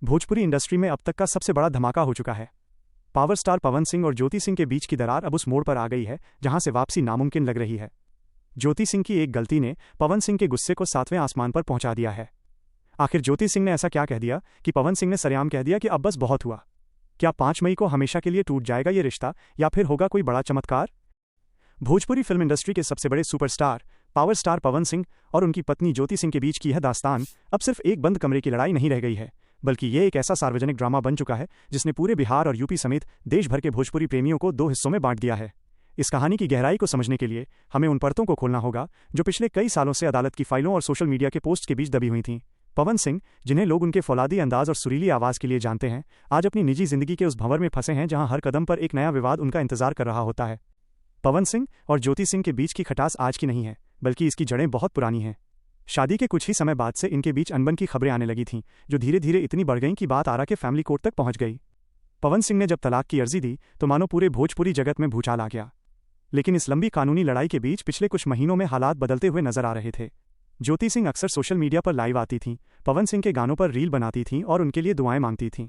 Bhojpuri industry में अब तक का सबसे बड़ा धमाका हो चुका है। पावर स्टार पवन सिंह और ज्योति सिंह के बीच की दरार अब उस मोड़ पर आ गई है जहां से वापसी नामुमकिन लग रही है। ज्योति सिंह की एक गलती ने पवन सिंह के गुस्से को 7वें आसमान पर पहुंचा दिया है। आखिर ज्योति सिंह ने ऐसा क्या कह दिया कि पवन सिंह ने सरेआम कह दिया कि अब बस बहुत हुआ। क्या 5 मई को हमेशा के लिए टूट जाएगा ये रिश्ता या फिर होगा कोई बड़ा चमत्कार? भोजपुरी फिल्म इंडस्ट्री के सबसे बड़े superstar power star Pawan Singh और उनकी पत्नी ज्योति सिंह के बीच की यह दास्तान अब सिर्फ एक बंद कमरे की लड़ाई नहीं रह गई है, बल्कि ये एक ऐसा सार्वजनिक ड्रामा बन चुका है जिसने पूरे बिहार और यूपी समेत देश भर के भोजपुरी प्रेमियों को 2 हिस्सों में बांट दिया है। इस कहानी की गहराई को समझने के लिए हमें उन परतों को खोलना होगा जो पिछले कई सालों से अदालत की फाइलों और सोशल मीडिया के पोस्ट के बीच दबी हुई थीं। पवन सिंह, जिन्हें लोग उनके फौलादी अंदाज और सुरीली आवाज़ के लिए जानते हैं, आज अपनी निजी जिंदगी के उस भंवर में फंसे हैं जहां हर कदम पर एक नया विवाद उनका इंतजार कर रहा होता है। पवन सिंह और ज्योति सिंह के बीच की खटास आज की नहीं है, बल्कि इसकी जड़ें बहुत पुरानी हैं। शादी के कुछ ही समय बाद से इनके बीच अनबन की खबरें आने लगी थीं, जो धीरे धीरे इतनी बढ़ गईं कि बात आरा के फैमिली कोर्ट तक पहुंच गई। पवन सिंह ने जब तलाक की अर्जी दी तो मानो पूरे भोजपुरी जगत में भूचाल आ गया। लेकिन इस लंबी कानूनी लड़ाई के बीच पिछले कुछ महीनों में हालात बदलते हुए नजर आ रहे थे। ज्योति सिंह अक्सर सोशल मीडिया पर लाइव आती थीं, पवन सिंह के गानों पर रील बनाती थीं और उनके लिए दुआएं मांगती थीं।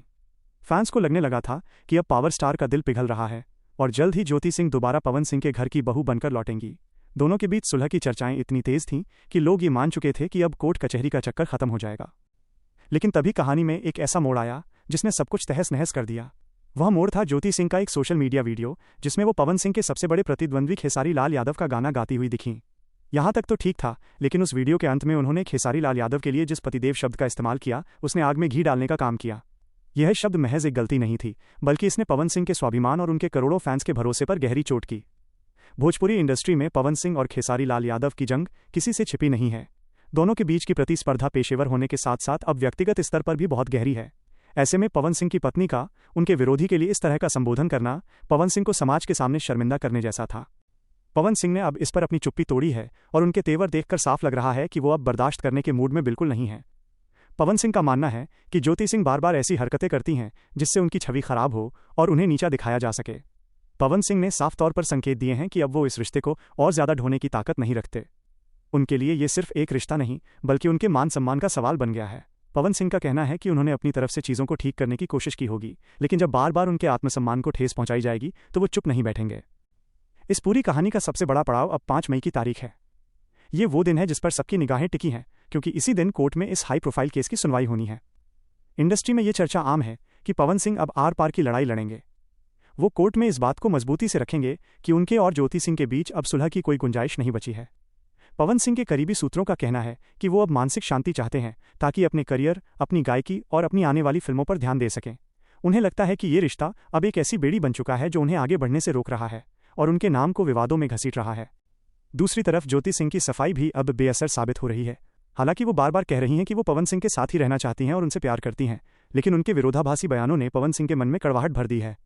फैंस को लगने लगा था कि अब पावर स्टार का दिल पिघल रहा है और जल्द ही ज्योति सिंह दोबारा पवन सिंह के घर की बहू बनकर लौटेंगी। दोनों के बीच सुलह की चर्चाएं इतनी तेज थीं कि लोग ये मान चुके थे कि अब कोर्ट कचहरी का चक्कर खत्म हो जाएगा। लेकिन तभी कहानी में एक ऐसा मोड़ आया जिसने सब कुछ तहस नहस कर दिया। वह मोड़ था ज्योति सिंह का एक सोशल मीडिया वीडियो जिसमें वो पवन सिंह के सबसे बड़े प्रतिद्वंद्वी खेसारी लाल यादव का गाना गाती हुई दिखीं। यहां तक तो ठीक था, लेकिन उस वीडियो के अंत में उन्होंने खेसारी लाल यादव के लिए जिस पतिदेव शब्द का इस्तेमाल किया, उसने आग में घी डालने का काम किया। यह शब्द महज एक गलती नहीं थी, बल्कि इसने पवन सिंह के स्वाभिमान और उनके करोड़ों फैंस के भरोसे पर गहरी चोट की। भोजपुरी इंडस्ट्री में पवन सिंह और खेसारी लाल यादव की जंग किसी से छिपी नहीं है। दोनों के बीच की प्रतिस्पर्धा पेशेवर होने के साथ साथ अब व्यक्तिगत स्तर पर भी बहुत गहरी है। ऐसे में पवन सिंह की पत्नी का उनके विरोधी के लिए इस तरह का संबोधन करना पवन सिंह को समाज के सामने शर्मिंदा करने जैसा था। पवन सिंह ने अब इस पर अपनी चुप्पी तोड़ी है और उनके तेवर देखकर साफ लग रहा है कि वो अब बर्दाश्त करने के मूड में बिल्कुल नहीं है। पवन सिंह का मानना है कि ज्योति सिंह बार बार ऐसी हरकतें करती हैं जिससे उनकी छवि खराब हो और उन्हें नीचा दिखाया जा सके। पवन सिंह ने साफ तौर पर संकेत दिए हैं कि अब वो इस रिश्ते को और ज्यादा ढोने की ताकत नहीं रखते। उनके लिए ये सिर्फ एक रिश्ता नहीं, बल्कि उनके मान सम्मान का सवाल बन गया है। पवन सिंह का कहना है कि उन्होंने अपनी तरफ से चीज़ों को ठीक करने की कोशिश की होगी, लेकिन जब बार बार उनके आत्मसम्मान को ठेस पहुंचाई जाएगी तो वो चुप नहीं बैठेंगे। इस पूरी कहानी का सबसे बड़ा पड़ाव अब 5 मई की तारीख है। ये वो दिन है जिस पर सबकी निगाहें टिकी हैं, क्योंकि इसी दिन कोर्ट में इस हाई प्रोफाइल केस की सुनवाई होनी है। इंडस्ट्री में ये चर्चा आम है कि पवन सिंह अब आर पार की लड़ाई लड़ेंगे। वो कोर्ट में इस बात को मजबूती से रखेंगे कि उनके और ज्योति सिंह के बीच अब सुलह की कोई गुंजाइश नहीं बची है। पवन सिंह के करीबी सूत्रों का कहना है कि वो अब मानसिक शांति चाहते हैं ताकि अपने करियर, अपनी गायकी और अपनी आने वाली फिल्मों पर ध्यान दे सकें। उन्हें लगता है कि ये रिश्ता अब एक ऐसी बेड़ी बन चुका है जो उन्हें आगे बढ़ने से रोक रहा है और उनके नाम को विवादों में घसीट रहा है। दूसरी तरफ ज्योति सिंह की सफाई भी अब बेअसर साबित हो रही है। हालांकि वो बार बार कह रही हैं कि वो पवन सिंह के साथ ही रहना चाहती हैं और उनसे प्यार करती हैं, लेकिन उनके विरोधाभासी बयानों ने पवन सिंह के मन में कड़वाहट भर दी है।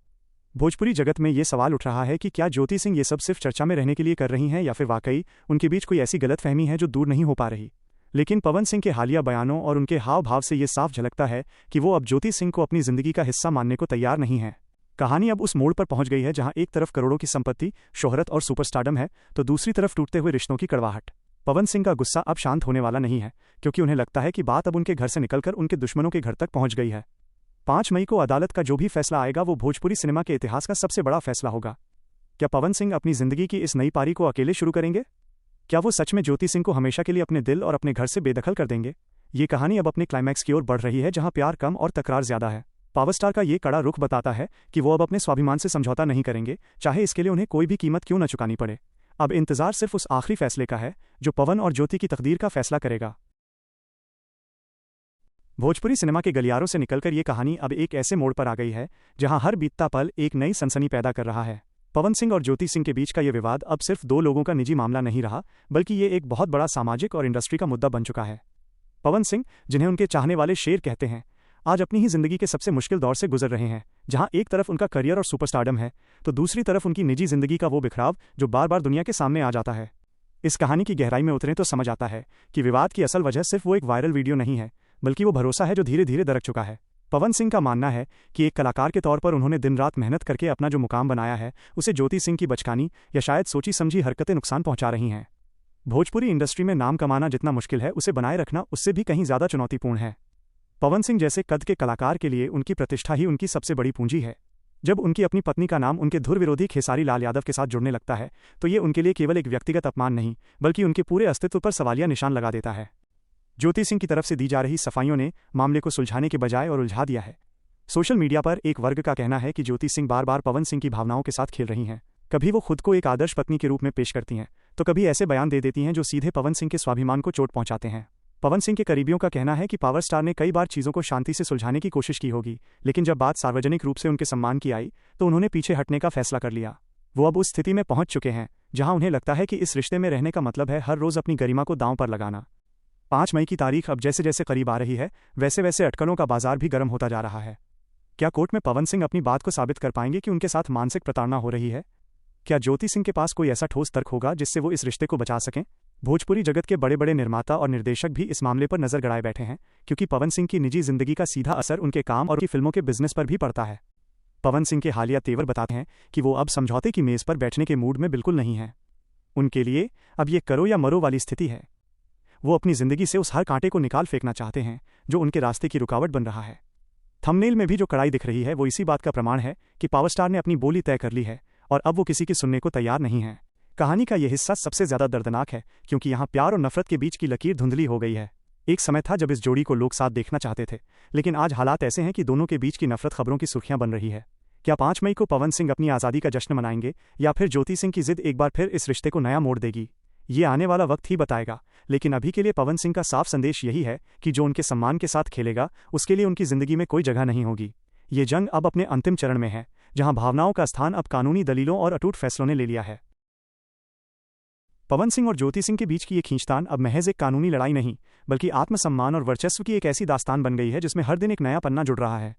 भोजपुरी जगत में ये सवाल उठ रहा है कि क्या ज्योति सिंह ये सब सिर्फ चर्चा में रहने के लिए कर रही हैं या फिर वाकई उनके बीच कोई ऐसी गलतफहमी है जो दूर नहीं हो पा रही। लेकिन पवन सिंह के हालिया बयानों और उनके हाव भाव से ये साफ झलकता है कि वो अब ज्योति सिंह को अपनी जिंदगी का हिस्सा मानने को तैयार नहीं है। कहानी अब उस मोड़ पर पहुंच गई है जहां एक तरफ करोड़ों की संपत्ति, शोहरत और सुपरस्टारडम है, तो दूसरी तरफ टूटते हुए रिश्तों की कड़वाहट। पवन सिंह का गुस्सा अब शांत होने वाला नहीं है, क्योंकि उन्हें लगता है कि बात अब उनके घर से निकलकर उनके दुश्मनों के घर तक पहुंच गई है। 5 मई को अदालत का जो भी फैसला आएगा वो भोजपुरी सिनेमा के इतिहास का सबसे बड़ा फैसला होगा। क्या पवन सिंह अपनी जिंदगी की इस नई पारी को अकेले शुरू करेंगे? क्या वो सच में ज्योति सिंह को हमेशा के लिए अपने दिल और अपने घर से बेदखल कर देंगे? ये कहानी अब अपने क्लाइमैक्स की ओर बढ़ रही है, जहां प्यार कम और तकरार ज्यादा है। पावर स्टार का ये कड़ा रुख बताता है कि वो अब अपने स्वाभिमान से समझौता नहीं करेंगे, चाहे इसके लिए उन्हें कोई भी कीमत क्यों न चुकानी पड़े। अब इंतजार सिर्फ उस आखिरी फैसले का है जो पवन और ज्योति की तकदीर का फैसला करेगा। भोजपुरी सिनेमा के गलियारों से निकलकर ये कहानी अब एक ऐसे मोड़ पर आ गई है जहां हर बीतता पल एक नई सनसनी पैदा कर रहा है। पवन सिंह और ज्योति सिंह के बीच का ये विवाद अब सिर्फ 2 लोगों का निजी मामला नहीं रहा, बल्कि ये एक बहुत बड़ा सामाजिक और इंडस्ट्री का मुद्दा बन चुका है। पवन सिंह, जिन्हें उनके चाहने वाले शेर कहते हैं, आज अपनी ही जिंदगी के सबसे मुश्किल दौर से गुजर रहे हैं, जहां एक तरफ उनका करियर और सुपरस्टारडम है, तो दूसरी तरफ उनकी निजी जिंदगी का वो बिखराव जो बार बार दुनिया के सामने आ जाता है। इस कहानी की गहराई में उतरें तो समझ आता है कि विवाद की असल वजह सिर्फ वो एक वायरल वीडियो नहीं है, बल्कि वो भरोसा है जो धीरे धीरे दरक चुका है। पवन सिंह का मानना है कि एक कलाकार के तौर पर उन्होंने दिन रात मेहनत करके अपना जो मुकाम बनाया है, उसे ज्योति सिंह की बचकानी या शायद सोची समझी हरकतें नुकसान पहुंचा रही हैं। भोजपुरी इंडस्ट्री में नाम कमाना जितना मुश्किल है, उसे बनाए रखना उससे भी कहीं ज्यादा चुनौतीपूर्ण है। पवन सिंह जैसे कद के कलाकार के लिए उनकी प्रतिष्ठा ही उनकी सबसे बड़ी पूंजी है। जब उनकी अपनी पत्नी का नाम उनके धुर विरोधी खेसारी लाल यादव के साथ जुड़ने लगता है तो ये उनके लिए केवल एक व्यक्तिगत अपमान नहीं बल्कि उनके पूरे अस्तित्व पर सवालिया निशान लगा देता है। ज्योति सिंह की तरफ से दी जा रही सफाइयों ने मामले को सुलझाने के बजाय और उलझा दिया है। सोशल मीडिया पर एक वर्ग का कहना है कि ज्योति सिंह बार बार पवन सिंह की भावनाओं के साथ खेल रही हैं। कभी वो खुद को एक आदर्श पत्नी के रूप में पेश करती हैं तो कभी ऐसे बयान दे देती हैं जो सीधे पवन सिंह के स्वाभिमान को चोट पहुंचाते हैं। पवन सिंह के करीबियों का कहना है कि पावर स्टार ने कई बार चीज़ों को शांति से सुलझाने की कोशिश की होगी, लेकिन जब बात सार्वजनिक रूप से उनके सम्मान की आई तो उन्होंने पीछे हटने का फैसला कर लिया। वो अब उस स्थिति में पहुंच चुके हैं जहां उन्हें लगता है कि इस रिश्ते में रहने का मतलब है हर रोज़ अपनी गरिमा को दांव पर लगाना। 5 मई की तारीख अब जैसे जैसे करीब आ रही है वैसे वैसे अटकलों का बाजार भी गर्म होता जा रहा है। क्या कोर्ट में पवन सिंह अपनी बात को साबित कर पाएंगे कि उनके साथ मानसिक प्रताड़ना हो रही है? क्या ज्योति सिंह के पास कोई ऐसा ठोस तर्क होगा जिससे वो इस रिश्ते को बचा सकें? भोजपुरी जगत के बड़े बड़े निर्माता और निर्देशक भी इस मामले पर नजर गड़ाए बैठे हैं क्योंकि पवन सिंह की निजी जिंदगी का सीधा असर उनके काम और उनकी फिल्मों के बिजनेस पर भी पड़ता है। पवन सिंह के हालिया तेवर बताते हैं कि वो अब समझौते की मेज पर बैठने के मूड में बिल्कुल नहीं हैं। उनके लिए अब ये करो या मरो वाली स्थिति है। वो अपनी जिंदगी से उस हर कांटे को निकाल फेंकना चाहते हैं जो उनके रास्ते की रुकावट बन रहा है। थंबनेल में भी जो कड़ाई दिख रही है वो इसी बात का प्रमाण है कि पावर स्टार ने अपनी बोली तय कर ली है और अब वो किसी की सुनने को तैयार नहीं है। कहानी का यह हिस्सा सबसे ज्यादा दर्दनाक है क्योंकि यहाँ प्यार और नफरत के बीच की लकीर धुंधली हो गई है। एक समय था जब इस जोड़ी को लोग साथ देखना चाहते थे, लेकिन आज हालात ऐसे हैं कि दोनों के बीच की नफरत खबरों की सुर्खियां बन रही है। क्या 5 मई को पवन सिंह अपनी आज़ादी का जश्न मनाएंगे या फिर ज्योति सिंह की जिद एक बार फिर इस रिश्ते को नया मोड़ देगी? ये आने वाला वक्त ही बताएगा, लेकिन अभी के लिए पवन सिंह का साफ संदेश यही है कि जो उनके सम्मान के साथ खेलेगा उसके लिए उनकी जिंदगी में कोई जगह नहीं होगी। ये जंग अब अपने अंतिम चरण में है जहां भावनाओं का स्थान अब कानूनी दलीलों और अटूट फैसलों ने ले लिया है। पवन सिंह और ज्योति सिंह के बीच की ये खींचतान अब महज एक कानूनी लड़ाई नहीं बल्कि आत्मसम्मान और वर्चस्व की एक ऐसी दास्तान बन गई है जिसमें हर दिन एक नया पन्ना जुड़ रहा है।